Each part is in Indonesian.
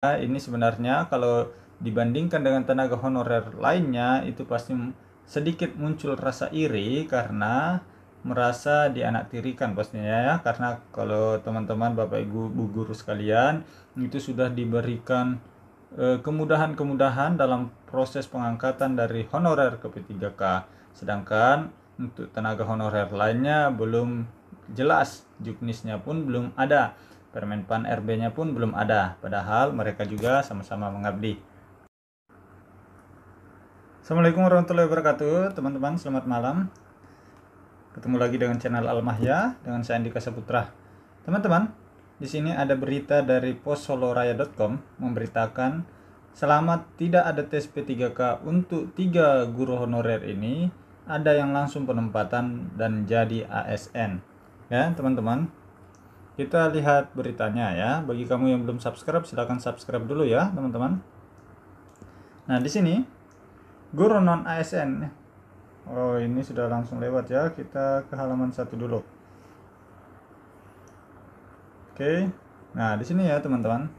ini sebenarnya kalau dibandingkan dengan tenaga honorer lainnya itu pasti sedikit muncul rasa iri karena merasa dianaktirikan pastinya ya, karena kalau teman-teman Bapak Ibu guru sekalian itu sudah diberikan kemudahan-kemudahan dalam proses pengangkatan dari honorer ke P3K, sedangkan untuk tenaga honorer lainnya belum jelas, juknisnya pun belum ada, Permenpan RB-nya pun belum ada, padahal mereka juga sama-sama mengabdi. Assalamualaikum warahmatullahi wabarakatuh, teman-teman, selamat malam. Ketemu lagi dengan channel Almahya dengan saya Andika Saputra. Teman-teman, di sini ada berita dari possoloraya.com memberitakan selamat tidak ada tes P3K untuk 3 guru honorer ini, ada yang langsung penempatan dan jadi ASN. Ya, teman-teman. Kita lihat beritanya ya. Bagi kamu yang belum subscribe, silahkan subscribe dulu ya, teman-teman. Nah, di sini guru non ASN. Oh, ini sudah langsung lewat ya. Kita ke halaman 1 dulu. Oke. Nah, di sini ya, teman-teman.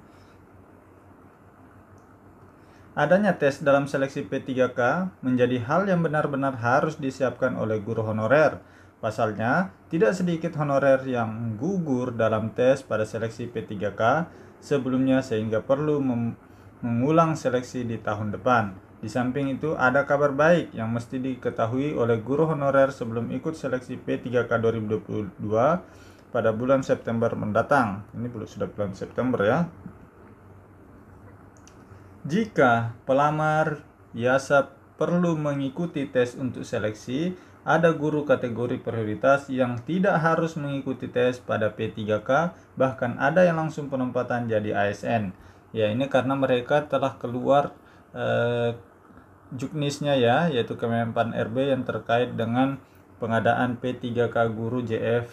Adanya tes dalam seleksi P3K menjadi hal yang benar-benar harus disiapkan oleh guru honorer. Pasalnya, tidak sedikit honorer yang gugur dalam tes pada seleksi P3K sebelumnya sehingga perlu mengulang seleksi di tahun depan. Di samping itu, ada kabar baik yang mesti diketahui oleh guru honorer sebelum ikut seleksi P3K 2022 pada bulan September mendatang. Ini sudah bulan September ya. Jika pelamar biasa perlu mengikuti tes untuk seleksi, ada guru kategori prioritas yang tidak harus mengikuti tes pada P3K, bahkan ada yang langsung penempatan jadi ASN. Ya, ini karena mereka telah keluar juknisnya ya, yaitu Kemenpan RB yang terkait dengan pengadaan P3K guru JF.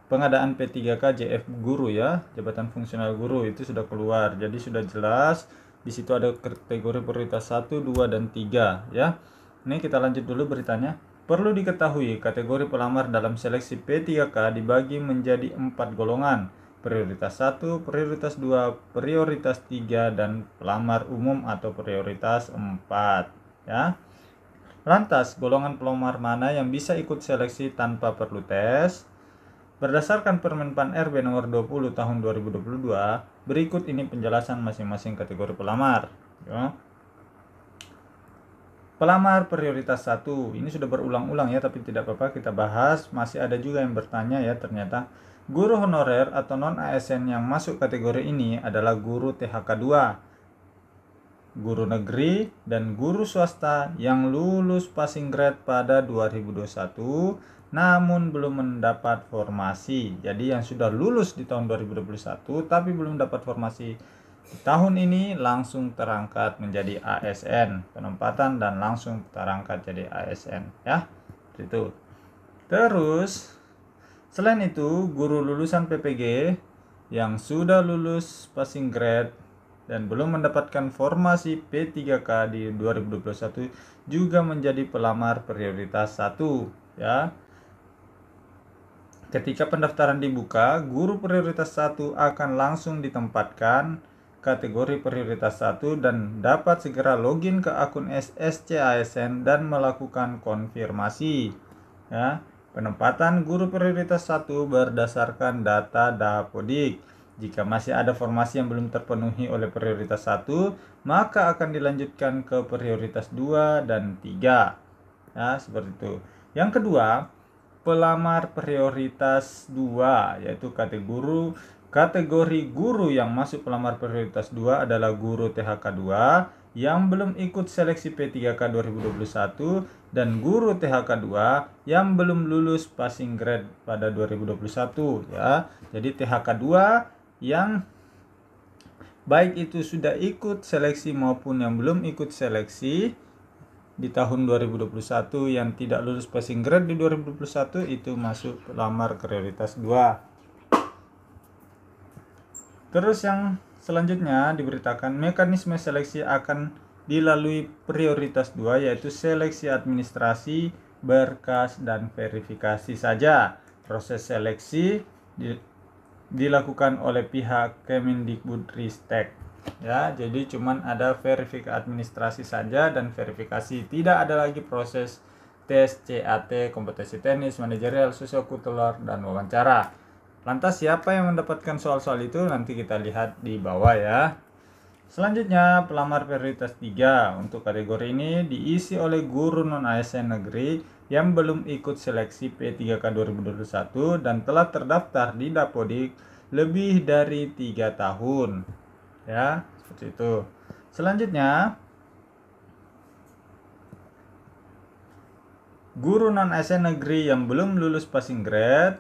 Pengadaan P3K JF guru ya, jabatan fungsional guru itu sudah keluar. Jadi sudah jelas di situ ada kategori prioritas 1, 2 dan 3 ya. Ini kita lanjut dulu beritanya. Perlu diketahui, kategori pelamar dalam seleksi P3K dibagi menjadi 4 golongan. Prioritas 1, prioritas 2, prioritas 3, dan pelamar umum atau prioritas 4. Ya. Lantas, golongan pelamar mana yang bisa ikut seleksi tanpa perlu tes? Berdasarkan Permenpan RB nomor 20 tahun 2022, berikut ini penjelasan masing-masing kategori pelamar. Ya. Pelamar prioritas 1, ini sudah berulang-ulang ya, tapi tidak apa-apa kita bahas. Masih ada juga yang bertanya ya, ternyata guru honorer atau non-ASN yang masuk kategori ini adalah guru THK 2, guru negeri, dan guru swasta yang lulus passing grade pada 2021 namun belum mendapat formasi. Jadi yang sudah lulus di tahun 2021 tapi belum dapat formasi di tahun ini langsung terangkat menjadi ASN, penempatan dan langsung terangkat jadi ASN ya. Itu. Terus selain itu, guru lulusan PPG yang sudah lulus passing grade dan belum mendapatkan formasi P3K di 2021 juga menjadi pelamar prioritas 1 ya. Ketika pendaftaran dibuka, guru prioritas 1 akan langsung ditempatkan kategori prioritas 1 dan dapat segera login ke akun SSC ASN dan melakukan konfirmasi. Ya, penempatan guru prioritas 1 berdasarkan data Dapodik. Jika masih ada formasi yang belum terpenuhi oleh prioritas 1, maka akan dilanjutkan ke prioritas 2 dan 3. Ya, seperti itu. Yang kedua, pelamar prioritas 2, yaitu kategori guru yang masuk pelamar prioritas 2 adalah guru THK 2 yang belum ikut seleksi P3K 2021 dan guru THK 2 yang belum lulus passing grade pada 2021 ya. Jadi THK 2 yang baik itu sudah ikut seleksi maupun yang belum ikut seleksi di tahun 2021 yang tidak lulus passing grade di 2021 itu masuk pelamar prioritas 2. Terus yang selanjutnya diberitakan mekanisme seleksi akan dilalui prioritas 2 yaitu seleksi administrasi, berkas, dan verifikasi saja. Proses seleksi dilakukan oleh pihak Kemendikbudristek. Ya, jadi cuman ada verifikasi administrasi saja dan verifikasi, tidak ada lagi proses tes CAT, kompetensi teknis, manajerial, sosiokultural, dan wawancara. Lantas siapa yang mendapatkan soal-soal itu? Nanti kita lihat di bawah ya. Selanjutnya, pelamar prioritas 3 untuk kategori ini diisi oleh guru non-ASN negeri yang belum ikut seleksi P3K 2021 dan telah terdaftar di Dapodik lebih dari 3 tahun. Ya, seperti itu. Selanjutnya, guru non-ASN negeri yang belum lulus passing grade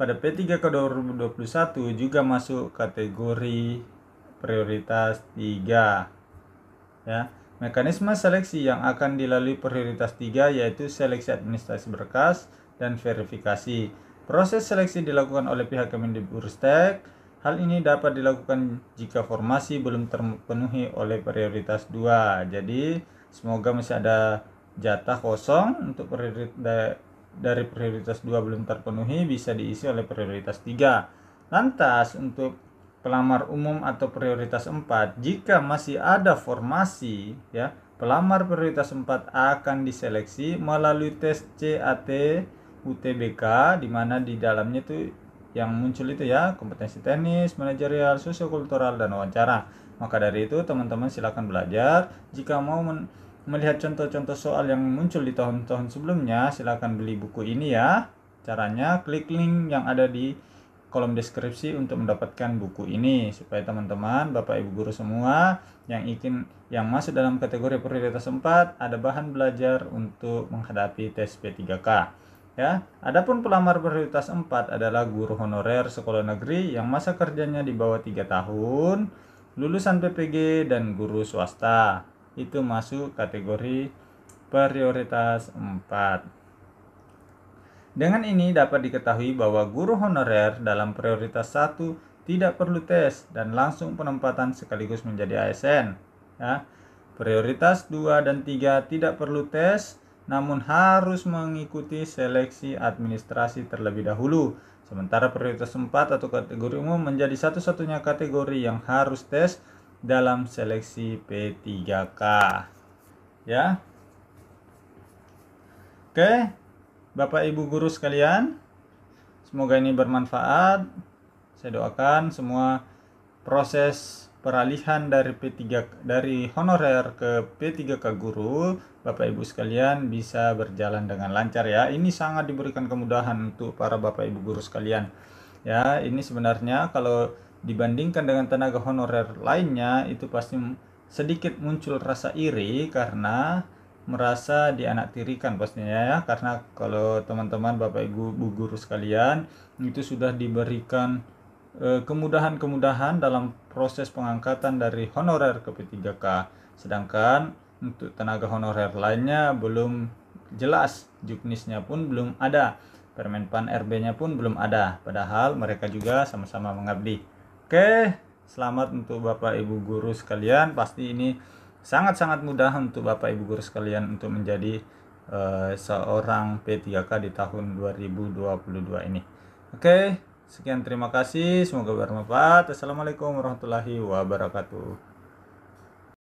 pada P3K 2021 juga masuk kategori prioritas 3. Ya, mekanisme seleksi yang akan dilalui prioritas 3 yaitu seleksi administrasi berkas dan verifikasi. Proses seleksi dilakukan oleh pihak Kemendikbudristek. Hal ini dapat dilakukan jika formasi belum terpenuhi oleh prioritas 2. Jadi, semoga masih ada jatah kosong untuk dari prioritas 2 belum terpenuhi, bisa diisi oleh prioritas 3. Lantas, untuk pelamar umum atau prioritas 4, jika masih ada formasi ya, pelamar prioritas 4 akan diseleksi melalui tes CAT UTBK, di mana di dalamnya itu yang muncul itu ya, kompetensi teknis, manajerial, sosiokultural, dan wawancara. Maka dari itu teman-teman silakan belajar. Jika mau melihat contoh-contoh soal yang muncul di tahun-tahun sebelumnya, silakan beli buku ini ya. Caranya klik link yang ada di kolom deskripsi untuk mendapatkan buku ini, supaya teman-teman, Bapak Ibu guru semua yang masuk dalam kategori prioritas 4 ada bahan belajar untuk menghadapi tes P3K. Ya, adapun pelamar prioritas 4 adalah guru honorer sekolah negeri yang masa kerjanya di bawah 3 tahun, lulusan PPG, dan guru swasta. Itu masuk kategori prioritas 4. Dengan ini dapat diketahui bahwa guru honorer dalam prioritas 1 tidak perlu tes dan langsung penempatan sekaligus menjadi ASN. Ya. Prioritas 2 dan 3 tidak perlu tes, namun harus mengikuti seleksi administrasi terlebih dahulu. Sementara prioritas 4 atau kategori umum menjadi satu-satunya kategori yang harus tes dalam seleksi P3K. Ya. Oke, Bapak Ibu guru sekalian, semoga ini bermanfaat. Saya doakan semua proses peralihan dari honorer ke P3K guru, Bapak Ibu sekalian bisa berjalan dengan lancar ya. Ini sangat diberikan kemudahan untuk para Bapak Ibu guru sekalian. Ya, ini sebenarnya kalau dibandingkan dengan tenaga honorer lainnya itu pasti sedikit muncul rasa iri karena merasa dianaktirikan pastinya ya, karena kalau teman-teman Bapak Ibu guru sekalian itu sudah diberikan kemudahan-kemudahan dalam proses pengangkatan dari honorer ke P3K, sedangkan untuk tenaga honorer lainnya belum jelas, juknisnya pun belum ada, Permenpan RB-nya pun belum ada, padahal mereka juga sama-sama mengabdi. Oke, selamat untuk Bapak Ibu guru sekalian, pasti ini sangat-sangat mudah untuk Bapak Ibu guru sekalian untuk menjadi seorang P3K di tahun 2022 ini. Oke, sekian, terima kasih, semoga bermanfaat. Assalamualaikum warahmatullahi wabarakatuh.